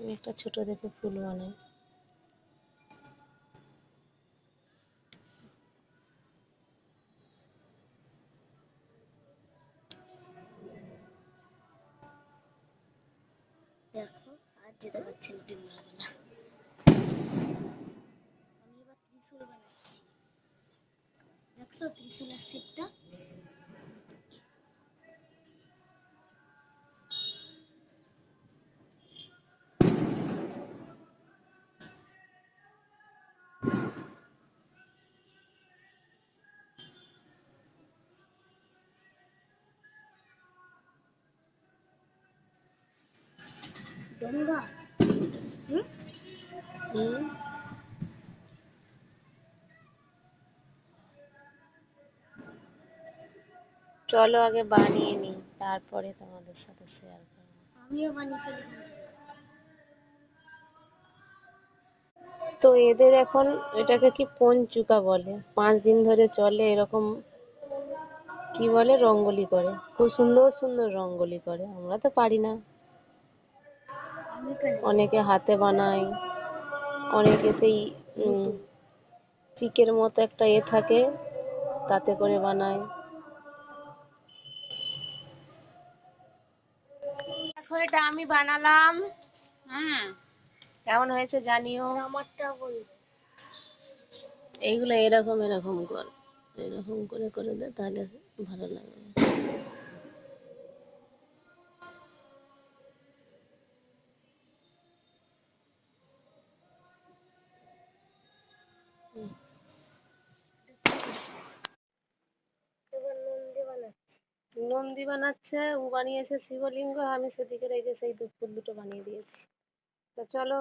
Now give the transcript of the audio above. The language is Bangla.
আমি একটা ছোট দেখে ফুল বানাই। দেখো আর যেতে পারছি না ডিম লাগানো। আমি এবার ত্রিশূল বানাচ্ছি। দেখছো ত্রিশূলের শেপটা? ডোঙ্গা। হুম, চলো আগে বানিয়ে নিই, তারপরে তোমাদের সাথে শেয়ার করবো। আমিও বানিয়ে ফেলি। তো এদের এখন এটাকে কি পঞ্চুকা বলে, 5 দিন ধরে চলে এরকম। কি বলে, রঙ্গোলি করে, খুব সুন্দর সুন্দর রঙ্গোলি করে। আমরা তো পারি না, আমি পেরে অনেকে যাচ্ছি। হাতে বানায়, অনেকে সেই চিকের মতো একটা থাকে, তাতে করে বানায়। দেখো এটা আমি বানালাম। কেমন হয়েছে জানিও। আমারটা বলবো। এইগুলো এরকম এরকম কর, এরকম করে করে দে, তাহলে ভালো লাগবে। এবার নন্দী বানাচ্ছি। নন্দী বানাচ্ছে, ও বানিয়েছে শিবলিঙ্গ, আমি সেদিকের এই যে সেই ফুল দুটো বানিয়ে দিয়েছি। তো চলো।